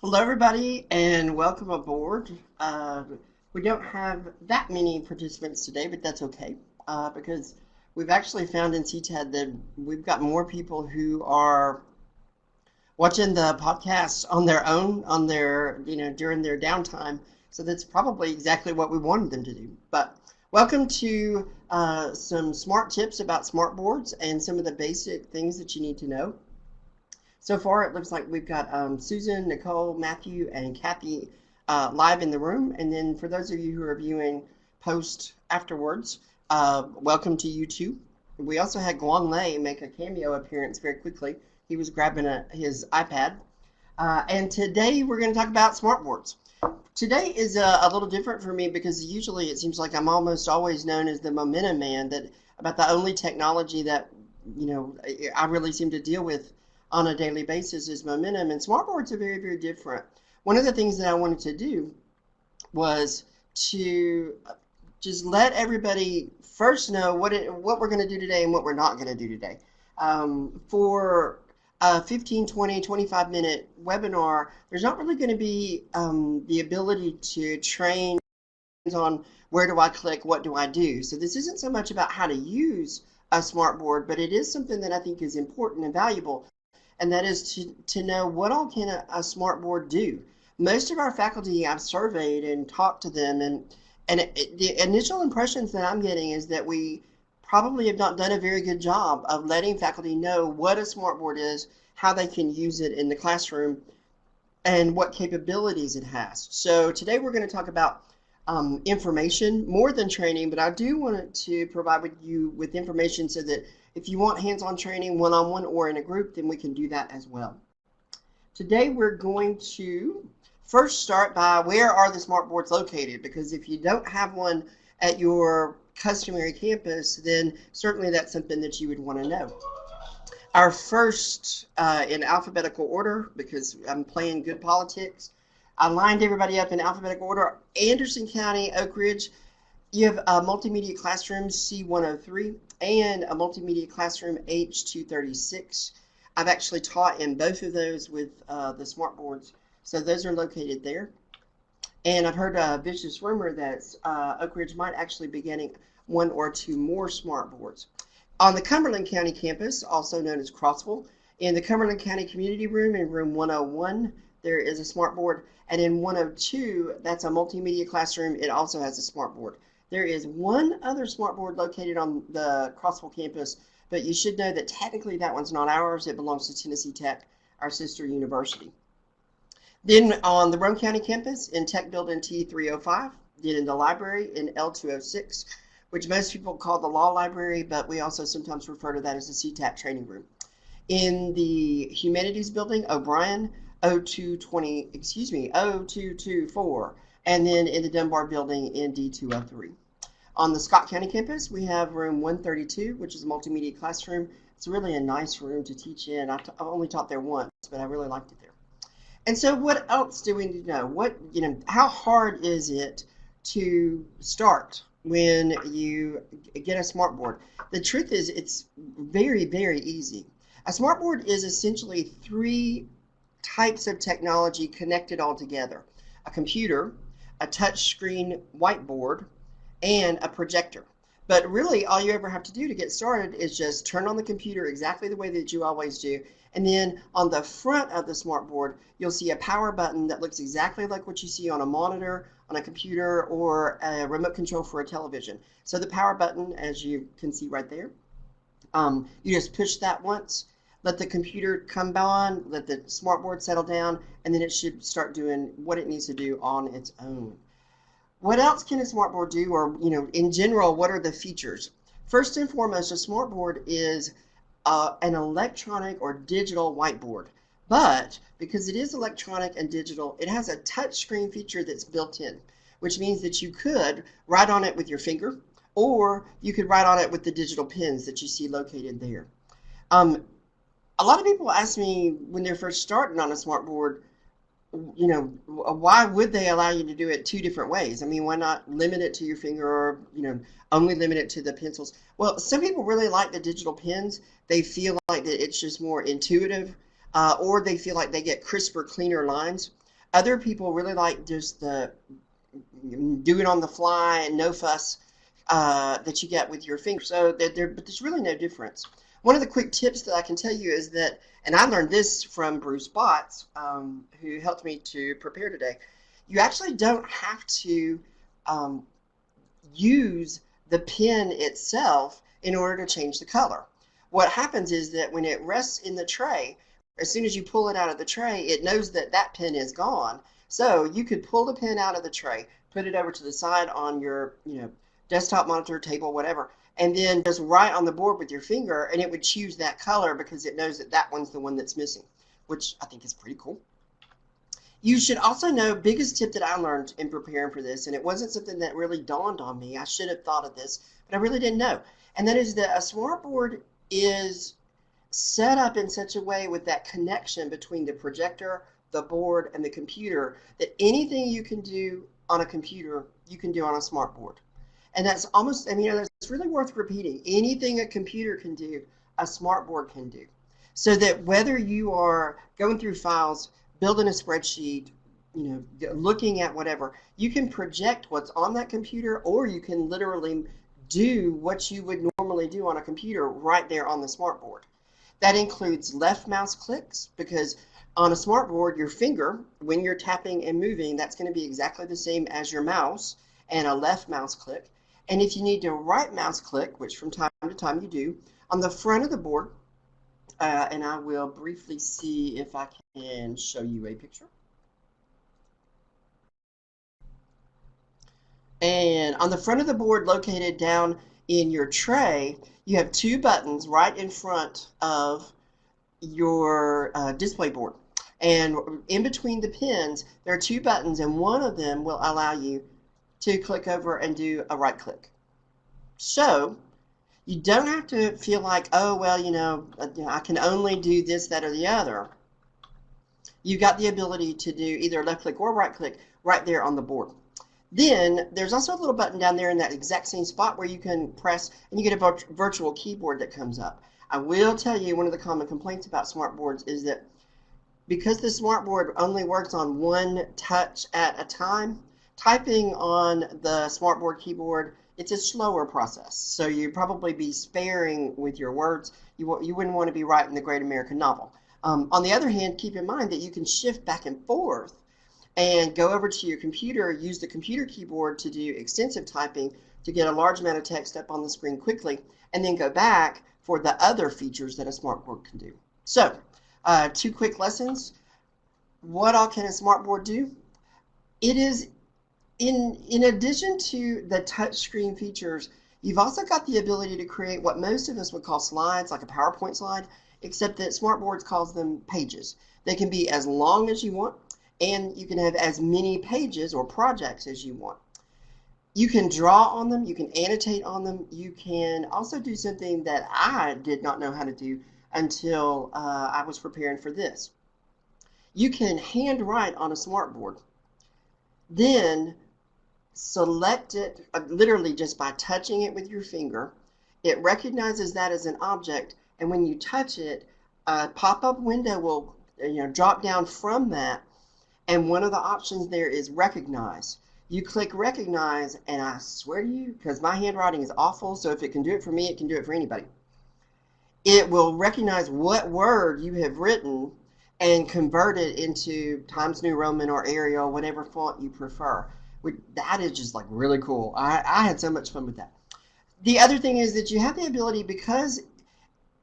Hello, everybody, and welcome aboard. We don't have that many participants today, but that's okay because we've actually found in CTAD that we've got more people who are watching the podcast on their own, on their, during their downtime. So that's probably exactly what we wanted them to do. But welcome to some smart tips about smart boards and some of the basic things that you need to know. So far, it looks like we've got Susan, Nicole, Matthew, and Kathy live in the room. And then for those of you who are viewing post afterwards, welcome to you too. We also had Guang Lei make a cameo appearance very quickly. He was grabbing his iPad. And today we're going to talk about smartboards. Today is a little different for me because usually it seems like I'm almost always known as the momentum man, that about the only technology that, I really seem to deal with on a daily basis is momentum, and smartboards are very, very different. One of the things that I wanted to do was to just let everybody first know what we're going to do today and what we're not going to do today. For a 15, 20, 25-minute webinar, there's not really going to be the ability to train on where do I click, what do I do. So this isn't so much about how to use a smartboard, but it is something that I think is important and valuable, and that is to know what all can a smartboard do. Most of our faculty, I've surveyed and talked to them, and the initial impressions that I'm getting is that we probably have not done a very good job of letting faculty know what a smartboard is, how they can use it in the classroom, and what capabilities it has. So today we're going to talk about information more than training, but I do want to provide you with information so that if you want hands-on training one-on-one or in a group, then we can do that as well. Today we're going to first start by where are the smartboards located, because if you don't have one at your customary campus, then certainly that's something that you would want to know. Our first, in alphabetical order, because I'm playing good politics, I lined everybody up in alphabetical order. Anderson County, Oak Ridge, you have a multimedia classroom C103 and a multimedia classroom H236. I've actually taught in both of those with the smartboards, so those are located there. And I've heard a vicious rumor that Oak Ridge might actually be getting one or two more smartboards. On the Cumberland County campus, also known as Crossville, in the Cumberland County Community Room in room 101, there is a smartboard. And in 102, that's a multimedia classroom. It also has a smartboard. There is one other smartboard located on the Crossville campus, but you should know that technically that one's not ours. It belongs to Tennessee Tech, our sister university. Then on the Roane County campus in Tech Building T305, then in the library in L206, which most people call the law library, but we also sometimes refer to that as the CTAP training room. In the humanities building, O'Brien, O224, and then in the Dunbar building in D203. On the Scott County campus, we have room 132, which is a multimedia classroom. It's really a nice room to teach in. I've only taught there once, but I really liked it there. And so what else do we need to know? How hard is it to start when you get a smartboard? The truth is it's very, very easy. A smartboard is essentially three types of technology connected all together: a computer, a touchscreen whiteboard, and a projector. But really all you ever have to do to get started is just turn on the computer exactly the way that you always do, and then on the front of the smartboard you'll see a power button that looks exactly like what you see on a monitor, on a computer, or a remote control for a television. So the power button, as you can see right there, you just push that once, let the computer come on, let the smartboard settle down, and then it should start doing what it needs to do on its own. What else can a smartboard do, or in general, what are the features? First and foremost, a smartboard is an electronic or digital whiteboard, but because it is electronic and digital, it has a touch screen feature that's built in, which means that you could write on it with your finger, or you could write on it with the digital pens that you see located there. A lot of people ask me when they're first starting on a smartboard, why would they allow you to do it two different ways? I mean, why not limit it to your finger, or, only limit it to the pencils? Well, some people really like the digital pens. They feel like that it's just more intuitive, or they feel like they get crisper, cleaner lines. Other people really like just the do it on the fly and no fuss that you get with your fingers. So but there's really no difference. One of the quick tips that I can tell you is that, and I learned this from Bruce Botts, who helped me to prepare today. You actually don't have to um, use the pen itself in order to change the color. What happens is that when it rests in the tray, as soon as you pull it out of the tray, it knows that that pen is gone. So you could pull the pen out of the tray, put it over to the side on your, desktop monitor, table, whatever, and then just write on the board with your finger, and it would choose that color because it knows that that one's the one that's missing, which I think is pretty cool. You should also know, biggest tip that I learned in preparing for this, and it wasn't something that really dawned on me. I should have thought of this, but I really didn't know. And that is that a smartboard is set up in such a way with that connection between the projector, the board, and the computer that anything you can do on a computer, you can do on a smartboard. And that's almost, that's really worth repeating. Anything a computer can do, a smartboard can do. So that whether you are going through files, building a spreadsheet, looking at whatever, you can project what's on that computer, or you can literally do what you would normally do on a computer right there on the smartboard. That includes left mouse clicks, because on a smartboard, your finger, when you're tapping and moving, that's going to be exactly the same as your mouse and a left mouse click. And if you need to right mouse click, which from time to time you do, on the front of the board, and I will briefly see if I can show you a picture. And on the front of the board, located down in your tray, you have two buttons right in front of your display board. And in between the pins, there are two buttons, and one of them will allow you to click over and do a right click. So you don't have to feel like, oh, well, I can only do this, that, or the other. You've got the ability to do either left click or right click right there on the board. Then there's also a little button down there in that exact same spot where you can press and you get a virtual keyboard that comes up. I will tell you, one of the common complaints about smartboards is that because the smartboard only works on one touch at a time, typing on the smartboard keyboard, it's a slower process. So you'd probably be sparing with your words. You wouldn't want to be writing the Great American Novel. On the other hand, keep in mind that you can shift back and forth and go over to your computer, use the computer keyboard to do extensive typing to get a large amount of text up on the screen quickly, and then go back for the other features that a smartboard can do. So, two quick lessons. What all can a smartboard do? It is, in addition to the touchscreen features, you've also got the ability to create what most of us would call slides, like a PowerPoint slide, except that smartboards calls them pages. They can be as long as you want, and you can have as many pages or projects as you want. You can draw on them, you can annotate on them, you can also do something that I did not know how to do until I was preparing for this. You can handwrite on a smartboard, then select it literally just by touching it with your finger. It recognizes that as an object, and when you touch it, a pop-up window will drop down from that, and one of the options there is recognize. You click recognize, and I swear to you, because my handwriting is awful, so if it can do it for me, it can do it for anybody. It will recognize what word you have written and convert it into Times New Roman or Arial, whatever font you prefer. That is just like really cool. I had so much fun with that. The other thing is that you have the ability, because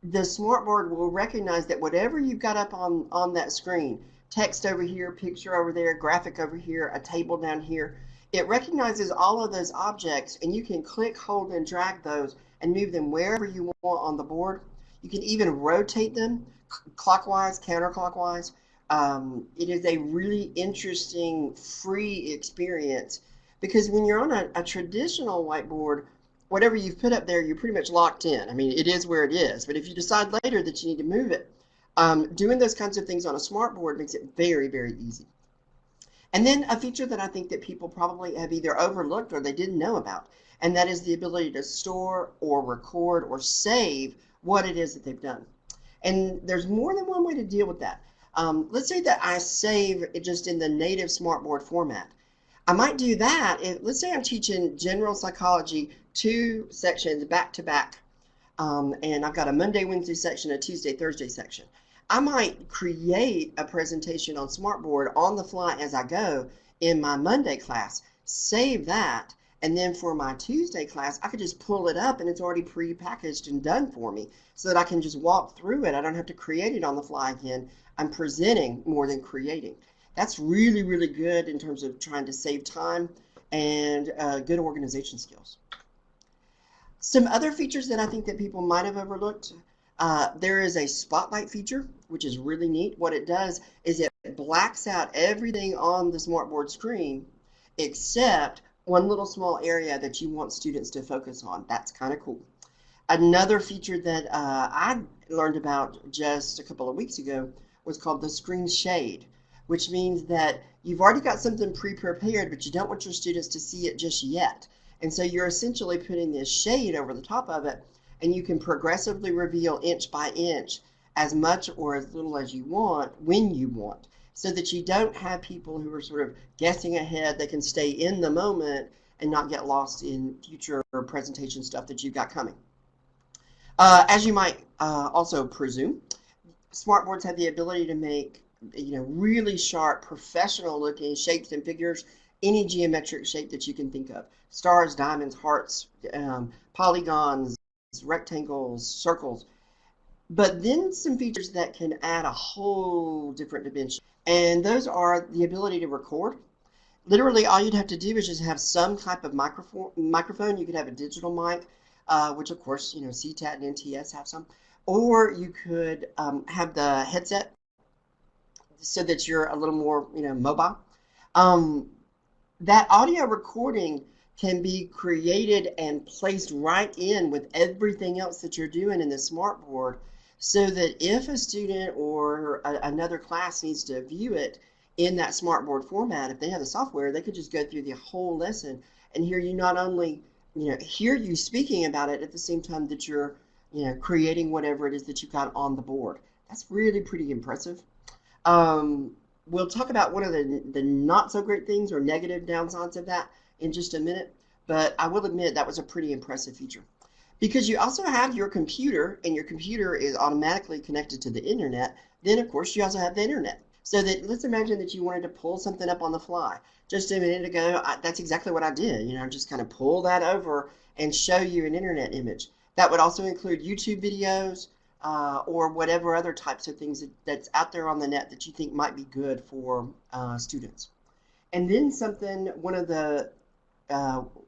the smartboard will recognize that whatever you've got up on that screen, text over here, picture over there, graphic over here, a table down here, it recognizes all of those objects, and you can click, hold, and drag those and move them wherever you want on the board. You can even rotate them clockwise, counterclockwise. It is a really interesting free experience, because when you're on a traditional whiteboard, whatever you've put up there, you're pretty much locked in. I mean, it is where it is. But if you decide later that you need to move it, doing those kinds of things on a smartboard makes it very, very easy. And then a feature that I think that people probably have either overlooked or they didn't know about, and that is the ability to store or record or save what it is that they've done. And there's more than one way to deal with that. Let's say that I save it just in the native smartboard format. I might do that if, let's say I'm teaching general psychology, 2 sections back to back, and I've got a Monday, Wednesday section, a Tuesday, Thursday section. I might create a presentation on Smartboard on the fly as I go in my Monday class, save that, and then for my Tuesday class, I could just pull it up and it's already pre-packaged and done for me so that I can just walk through it. I don't have to create it on the fly again. I'm presenting more than creating. That's really, really good in terms of trying to save time and good organization skills. Some other features that I think that people might have overlooked, there is a spotlight feature, which is really neat. What it does is it blacks out everything on the smartboard screen except one little small area that you want students to focus on. That's kind of cool. Another feature that I learned about just a couple of weeks ago was called the screen shade, which means that you've already got something pre-prepared, but you don't want your students to see it just yet. And so you're essentially putting this shade over the top of it, and you can progressively reveal inch by inch as much or as little as you want when you want, so that you don't have people who are sort of guessing ahead. They can stay in the moment and not get lost in future presentation stuff that you've got coming. As you might also presume, smartboards have the ability to make really sharp, professional looking shapes and figures, any geometric shape that you can think of. Stars, diamonds, hearts, polygons, rectangles, circles. But then some features that can add a whole different dimension. And those are the ability to record. Literally all you'd have to do is just have some type of microphone. You could have a digital mic, which of course, CTAT and NTS have some. Or you could have the headset so that you're a little more, mobile. That audio recording can be created and placed right in with everything else that you're doing in the smartboard, so that if a student or another class needs to view it in that smartboard format, if they have the software, they could just go through the whole lesson and hear you not only hear you speaking about it at the same time that you're creating whatever it is that you've got on the board. That's really pretty impressive. We'll talk about one of the not so great things or negative downsides of that in just a minute, but I will admit that was a pretty impressive feature. Because you also have your computer, and your computer is automatically connected to the internet, then of course you also have the internet. So that, let's imagine that you wanted to pull something up on the fly. Just a minute ago, that's exactly what I did. Just kind of pull that over and show you an internet image. That would also include YouTube videos, or whatever other types of things that's out there on the net that you think might be good for students. And then one of the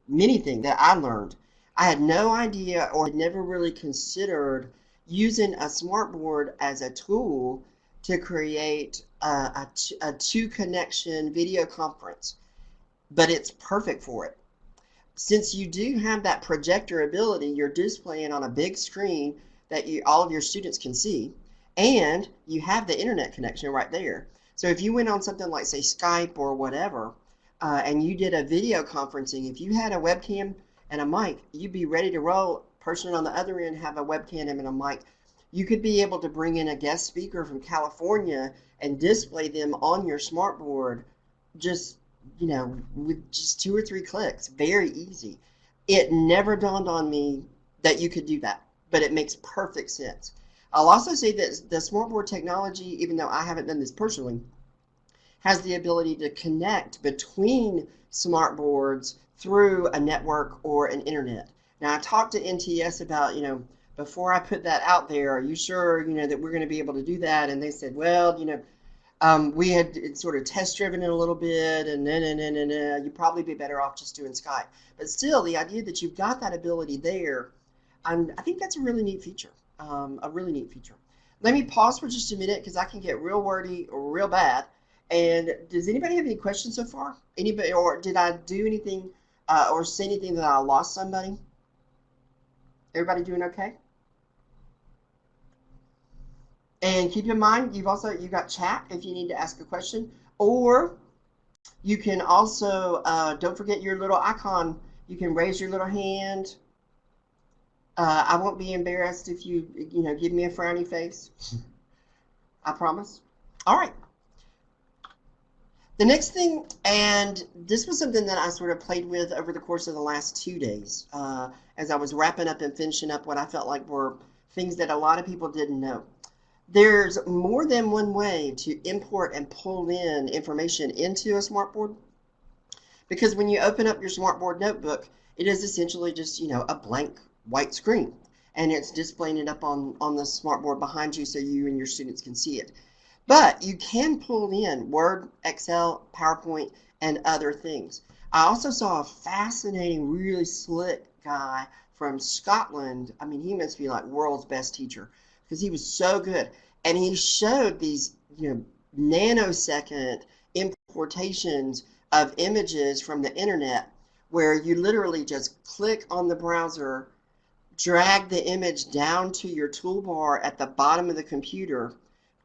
many things that I learned, I had no idea or had never really considered using a smartboard as a tool to create a two-connection video conference, but it's perfect for it. Since you do have that projector ability, you're displaying on a big screen that all of your students can see, and you have the internet connection right there. So if you went on something like, say, Skype or whatever, and you did a video conferencing, if you had a webcam and a mic, you'd be ready to roll. Person on the other end have a webcam and a mic. You could be able to bring in a guest speaker from California and display them on your smartboard just, with just 2 or 3 clicks. Very easy. It never dawned on me that you could do that, but it makes perfect sense. I'll also say that the smartboard technology, even though I haven't done this personally, has the ability to connect between smartboards through a network or an internet. Now, I talked to NTS about, before I put that out there, are you sure, that we're going to be able to do that? And they said, well, we had sort of test driven it a little bit, and you'd probably be better off just doing Skype. But still, the idea that you've got that ability there, I think that's a really neat feature. A really neat feature. Let me pause for just a minute because I can get real wordy or real bad. And does anybody have any questions so far? Anybody, or did I do anything or say anything that I lost somebody? Everybody doing okay? And keep in mind, you've got chat if you need to ask a question, or you can also don't forget your little icon. You can raise your little hand. I won't be embarrassed if you give me a frowny face. I promise. All right. The next thing, and this was something that I sort of played with over the course of the last 2 days, as I was wrapping up and finishing up what I felt like were things that a lot of people didn't know. There's more than one way to import and pull in information into a smartboard, because when you open up your smartboard notebook, it is essentially just, a blank white screen, and it's displaying it up on the smartboard behind you so you and your students can see it. But you can pull in Word, Excel, PowerPoint, and other things. I also saw a fascinating, really slick guy from Scotland. I mean, he must be like world's best teacher because he was so good. And he showed these, nanosecond importations of images from the internet where you literally just click on the browser, drag the image down to your toolbar at the bottom of the computer.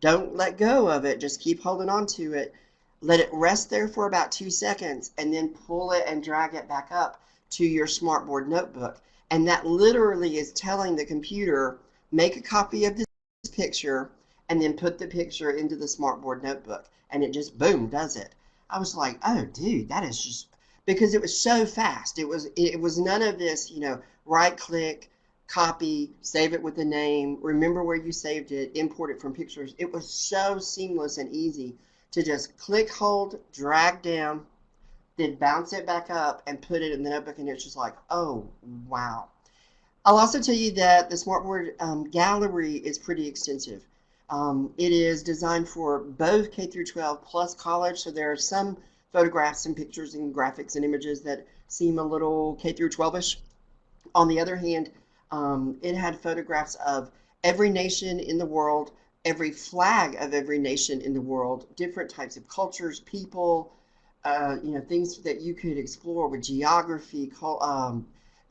Don't let go of it. Just keep holding on to it. Let it rest there for about 2 seconds and then pull it and drag it back up to your smartboard notebook. And that literally is telling the computer, make a copy of this picture and then put the picture into the smartboard notebook. And it just, boom, does it. I was like, oh, dude, that is just, because it was so fast. It was none of this, right click, copy, save it with a name, remember where you saved it, import it from pictures. It was so seamless and easy to just click, hold, drag down, then bounce it back up and put it in the notebook, and it's just like, oh, wow. I'll also tell you that the smartboard gallery is pretty extensive. It is designed for both K through 12 plus college, so there are some photographs and pictures and graphics and images that seem a little K through 12ish. On the other hand, it had photographs of every nation in the world, every flag of every nation in the world, different types of cultures, people, things that you could explore with geography,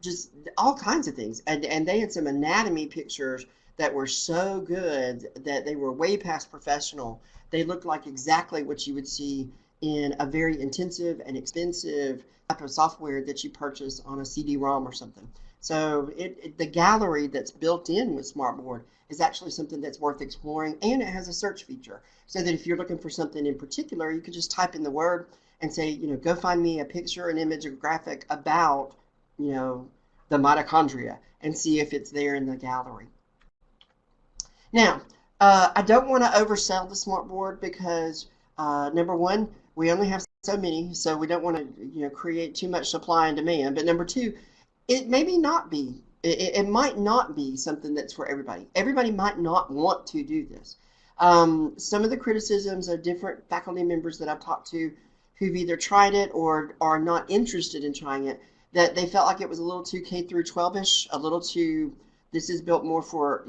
just all kinds of things. And they had some anatomy pictures that were so good that they were way past professional. They looked like exactly what you would see in a very intensive and expensive type of software that you purchase on a CD-ROM or something. So the gallery that's built in with SmartBoard is actually something that's worth exploring, and it has a search feature so that if you're looking for something in particular, you can just type in the word and say, go find me a picture, an image, a graphic about, the mitochondria, and see if it's there in the gallery. Now, I don't want to oversell the SmartBoard because number one, we only have so many, so we don't want to create too much supply and demand. But number two, it maybe not be. It might not be something that's for everybody. Everybody might not want to do this. Some of the criticisms of different faculty members that I've talked to who've either tried it or are not interested in trying it, that they felt like it was a little too K through 12ish, a little too, this is built more for,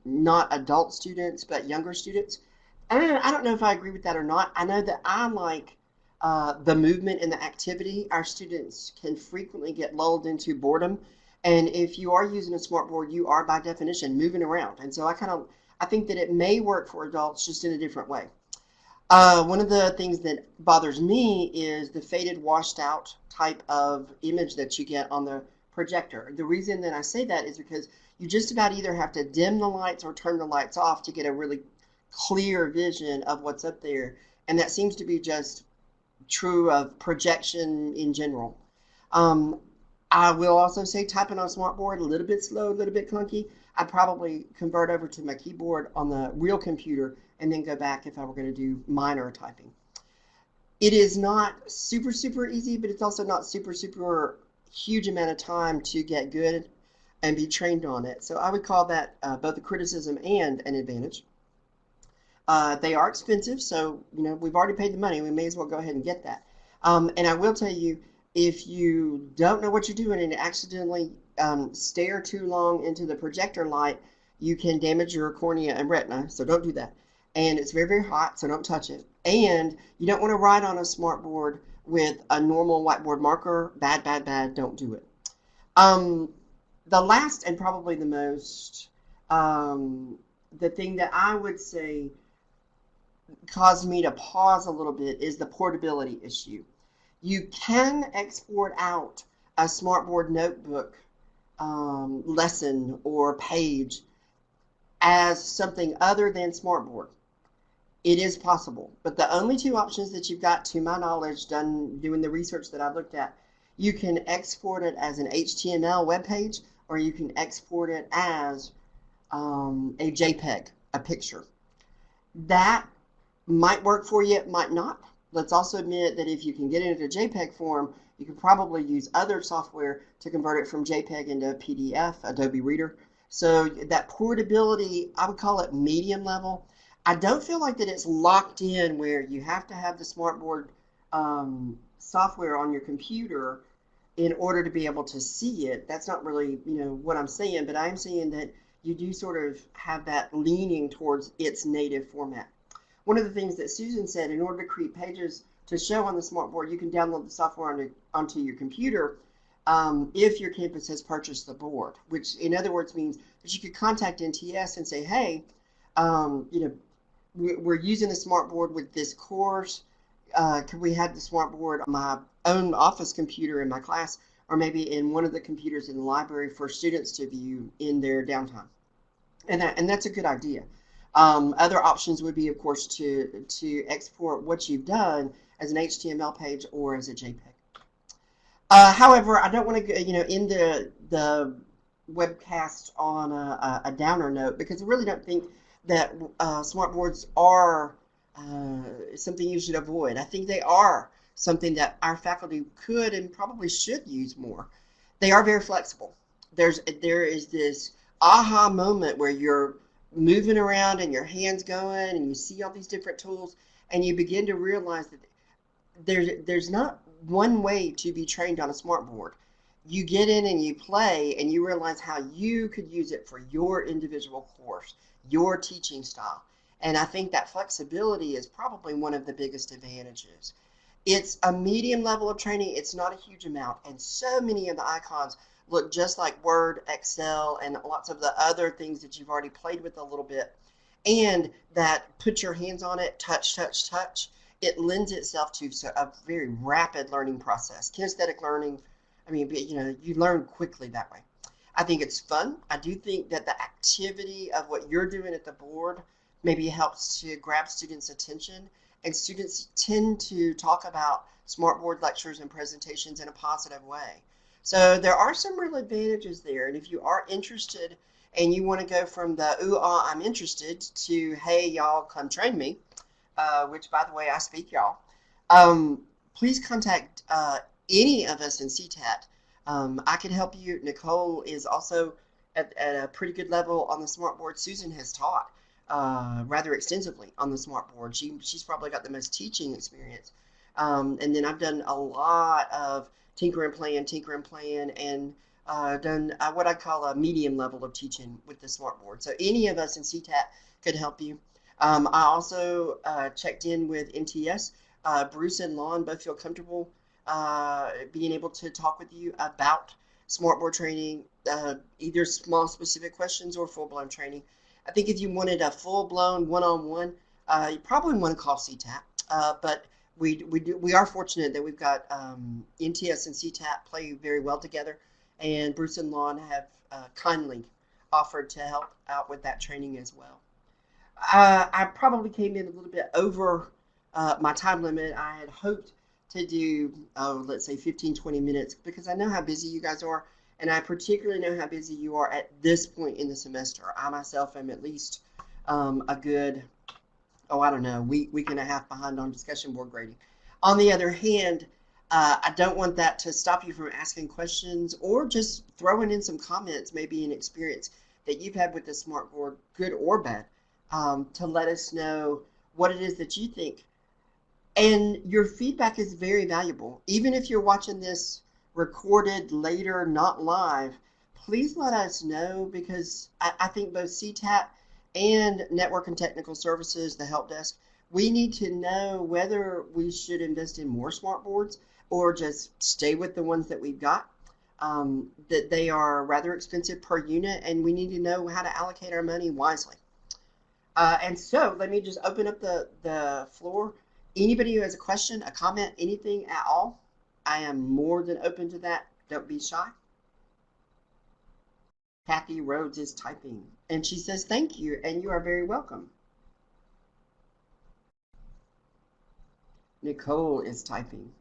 not adult students, but younger students. I don't know if I agree with that or not. I know that I like the movement and the activity. Our students can frequently get lulled into boredom. And if you are using a smartboard, you are by definition moving around. And so I think that it may work for adults just in a different way. One of the things that bothers me is the faded, washed out type of image that you get on the projector. The reason that I say that is because you just about either have to dim the lights or turn the lights off to get a really clear vision of what's up there. And that seems to be just true of projection in general. I will also say typing on a smartboard, a little bit slow, a little bit clunky. I'd probably convert over to my keyboard on the real computer and then go back if I were going to do minor typing. It is not super, super easy, but it's also not super, super huge amount of time to get good and be trained on it. So I would call that both a criticism and an advantage. They are expensive, so we've already paid the money. We may as well go ahead and get that. And I will tell you, if you don't know what you're doing and accidentally stare too long into the projector light, you can damage your cornea and retina, so don't do that. And it's very, very hot, so don't touch it. And you don't want to write on a smartboard with a normal whiteboard marker. Bad, bad, bad, don't do it. The last and probably the most, the thing that I would say caused me to pause a little bit is the portability issue. You can export out a smartboard notebook lesson or page as something other than smartboard. It is possible, but the only two options that you've got, to my knowledge, doing the research that I've looked at, you can export it as an HTML web page, or you can export it as a JPEG, a picture. That might work for you, it might not. Let's also admit that if you can get it into JPEG form, you can probably use other software to convert it from JPEG into PDF, Adobe Reader. So that portability, I would call it medium level. I don't feel like that it's locked in where you have to have the SMARTboard software on your computer in order to be able to see it. That's not really, what I'm saying, but I'm saying that you do sort of have that leaning towards its native format. One of the things that Susan said, in order to create pages to show on the SMARTboard, you can download the software onto your computer if your campus has purchased the board, which in other words means that you could contact NTS and say, hey, we're using the SMARTboard with this course. Could we have the SMARTboard on my own office computer in my class, or maybe in one of the computers in the library for students to view in their downtime? And that's a good idea. Other options would be, of course, to export what you've done as an HTML page or as a JPEG. However, I don't want to go, end the webcast on a downer note, because I really don't think that SMARTboards are something you should avoid. I think they are something that our faculty could and probably should use more. They are very flexible. There is this aha moment where you're moving around and your hands going and you see all these different tools and you begin to realize that there's not one way to be trained on a SMARTboard. You get in and you play and you realize how you could use it for your individual course, your teaching style. And I think that flexibility is probably one of the biggest advantages. It's a medium level of training. It's not a huge amount. And so many of the icons look just like Word, Excel, and lots of the other things that you've already played with a little bit. And that put your hands on it, touch, touch, touch. It lends itself to a very rapid learning process. Kinesthetic learning, you learn quickly that way. I think it's fun. I do think that the activity of what you're doing at the board maybe helps to grab students' attention, and students tend to talk about SMARTboard lectures and presentations in a positive way. So there are some real advantages there, and if you are interested and you want to go from the ooh, ah, I'm interested to hey, y'all, come train me, which, by the way, I speak y'all, please contact any of us in CTAT. I can help you. Nicole is also at a pretty good level on the SMARTboard. Susan has taught rather extensively on the SMARTboard. She's probably got the most teaching experience. And then I've done a lot of tinker and plan, and done what I call a medium level of teaching with the SMARTboard. So any of us in CTAT could help you. I also checked in with NTS. Bruce and Lon both feel comfortable being able to talk with you about SMARTboard training, either small specific questions or full-blown training. I think if you wanted a full-blown one-on-one, you probably want to call CTAT, but we are fortunate that we've got NTS and CTAT play very well together, and Bruce and Lon have kindly offered to help out with that training as well. I probably came in a little bit over my time limit. I had hoped to do, let's say 15-20 minutes, because I know how busy you guys are, and I particularly know how busy you are at this point in the semester. I myself am at least a good, I don't know, week and a half behind on discussion board grading. On the other hand, I don't want that to stop you from asking questions or just throwing in some comments, maybe an experience that you've had with the SMARTboard, good or bad, to let us know what it is that you think. And your feedback is very valuable. Even if you're watching this recorded later, not live, please let us know, because I think both CTAT and Network and Technical Services, the help desk, we need to know whether we should invest in more SMARTboards or just stay with the ones that we've got. That they are rather expensive per unit, and we need to know how to allocate our money wisely. And so let me just open up the floor. Anybody who has a question, a comment, anything at all, I am more than open to that. Don't be shy. Kathy Rhodes is typing, and she says thank you, and you are very welcome. Nicole is typing.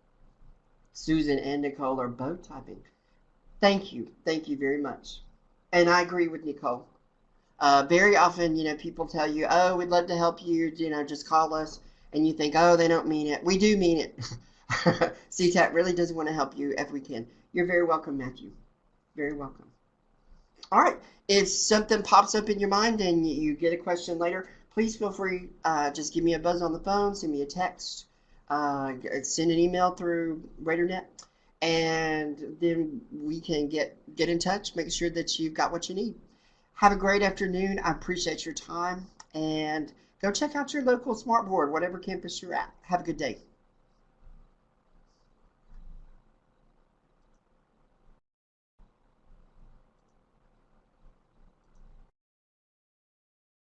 Susan and Nicole are both typing. Thank you. Thank you very much. And I agree with Nicole. Very often, people tell you, oh, we'd love to help you, just call us. And you think, oh, they don't mean it. We do mean it. CTAT really does want to help you if we can. You're very welcome, Matthew. Very welcome. All right. If something pops up in your mind and you get a question later, please feel free. Just give me a buzz on the phone, send me a text, send an email through RadarNet, and then we can get in touch, make sure that you've got what you need. Have a great afternoon. I appreciate your time, and go check out your local SMART board, whatever campus you're at. Have a good day.